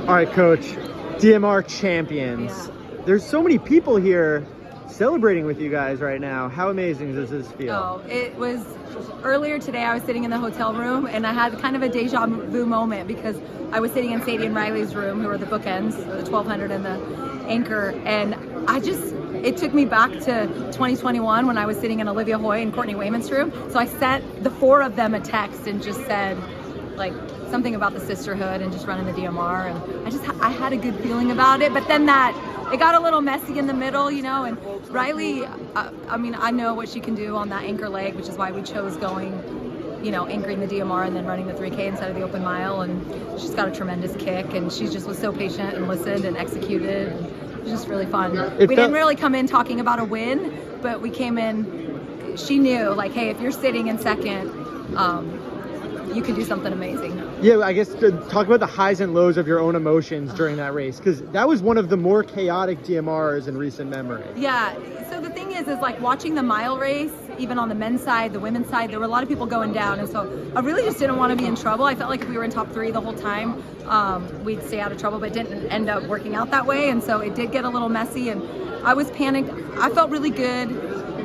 All right, Coach. DMR champions. Yeah. There's so many people here celebrating with you guys right now. How amazing does this feel? Oh, it was earlier today. I was sitting in the hotel room and I had kind of a deja vu moment because I was sitting in Sadie and Riley's room, who are the bookends, the 1200 and the anchor, and it took me back to 2021 when I was sitting in Olivia Hoy and Courtney Wayman's room. So I sent the four of them a text and just said, like, something about the sisterhood and just running the DMR, and I had a good feeling about it. But then it got a little messy in the middle, you know, and Riley, I mean, I know what she can do on that anchor leg, which is why we chose going, you know, anchoring the DMR and then running the 3K instead of the open mile. And she's got a tremendous kick, and she just was so patient and listened and executed. It was just really fun. We didn't really come in talking about a win, but we came in, she knew, like, hey, if you're sitting in second, you can do something amazing. Yeah, I guess to talk about the highs and lows of your own emotions during that race, because that was one of the more chaotic DMRs in recent memory. Yeah, so the thing is like watching the mile race, even on the men's side, the women's side, there were a lot of people going down, and so I really just didn't want to be in trouble. I felt like if we were in top 3 the whole time, we'd stay out of trouble, but it didn't end up working out that way, and so it did get a little messy, and I was panicked. I felt really good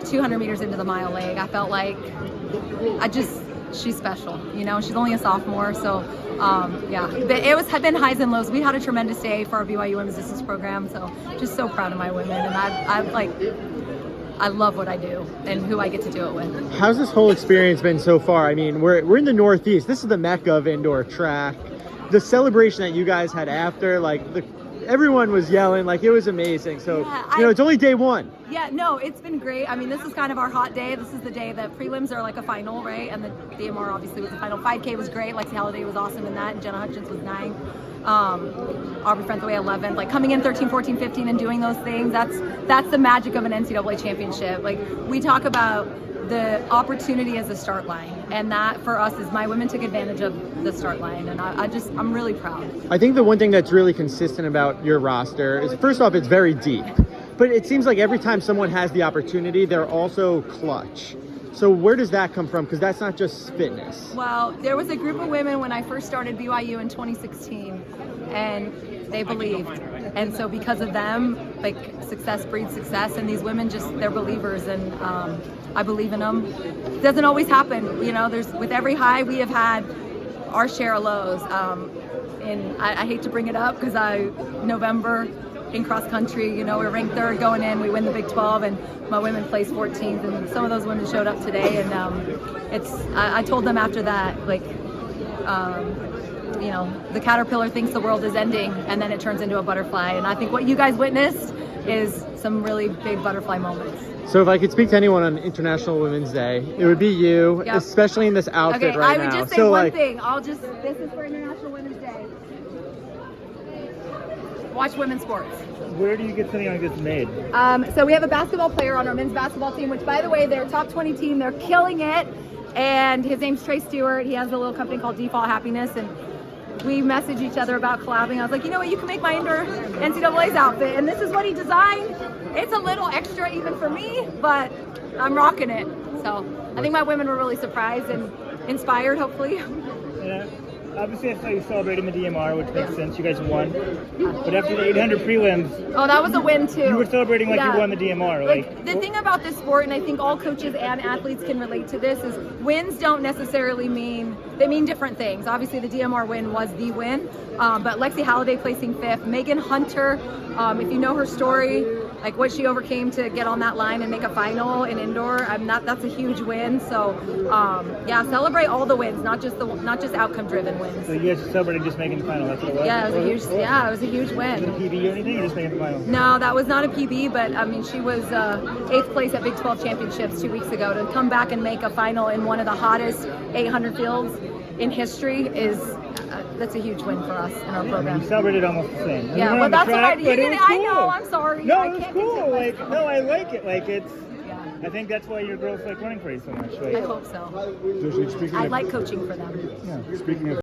200 meters into the mile leg. I felt like she's special, you know, she's only a sophomore, so yeah, but had been highs and lows. We had a tremendous day for our BYU women's distance program, so just so proud of my women, and I love what I do and who I get to do it with. How's this whole experience been so far? I mean, we're in the Northeast. This is the mecca of indoor track. The celebration that you guys had after, like, everyone was yelling, like, it was amazing. So, yeah, you know, it's only day 1. Yeah, no, it's been great. I mean, this is kind of our hot day. This is the day that prelims are like a final, right? And the DMR obviously was the final. 5K was great. Lexi Halliday was awesome in that. And Jenna Hutchins was 9. Aubrey Frenthaway 11. Like, coming in 13, 14, 15 and doing those things, that's the magic of an NCAA championship. Like, we talk about the opportunity as a start line, and that for us is my women took advantage of the start line, and I'm really proud. I think the one thing that's really consistent about your roster is, first off, it's very deep, but it seems like every time someone has the opportunity, they're also clutch. So where does that come from? Because that's not just fitness. Well, there was a group of women when I first started BYU in 2016, and they believed. And so because of them, like, success breeds success, and these women they're believers, and I believe in them. It doesn't always happen, you know, with every high we have had our share of lows. And I hate to bring it up because November in cross country, you know, we're ranked 3rd going in, we win the Big 12, and my women placed 14th, and some of those women showed up today, and I told them after that, like, you know, the caterpillar thinks the world is ending, and then it turns into a butterfly, and I think what you guys witnessed is some really big butterfly moments. So if I could speak to anyone on International Women's Day, it would be you, yep. Especially in this outfit right now. I would just say one thing. This is for International Women's Day. Watch women's sports. Where do you get something like this made? So we have a basketball player on our men's basketball team, which, by the way, they're top 20 team. They're killing it. And his name's Trey Stewart. He has a little company called Default Happiness, and we message each other about collabing. I was like, you know what, you can make my indoor NCAA's outfit, and this is what he designed. It's a little extra even for me, but I'm rocking it. So I think my women were really surprised and inspired, hopefully. Yeah. Obviously, I saw you celebrating the DMR, which makes sense. You guys won. But after the 800 prelims... Oh, that was a win, too. You were celebrating like you won the DMR. Like, the thing about this sport, and I think all coaches and athletes can relate to this, is wins don't necessarily mean... They mean different things. Obviously, the DMR win was the win. But Lexi Halliday placing 5th. Megan Hunter, if you know her story, like what she overcame to get on that line and make a final in indoor, that's a huge win. So, yeah, celebrate all the wins, not just outcome-driven wins. So you guys celebrated just making the final? That's what it was? Yeah, it was a huge win. Was it a PB or anything, or just making the final? No, that was not a PB, but I mean, she was 8th place at Big 12 championships 2 weeks ago. To come back and make a final in one of the hottest 800 fields in history that's a huge win for us in our program. You celebrated almost the same. Yeah, well, that's what I did. Cool. I know, I'm sorry. No, it was cool. Like, no, I like it. Like, it's... I think that's why your girls like running for you so much. Like, I hope so. I like coaching for them. Yeah. Speaking of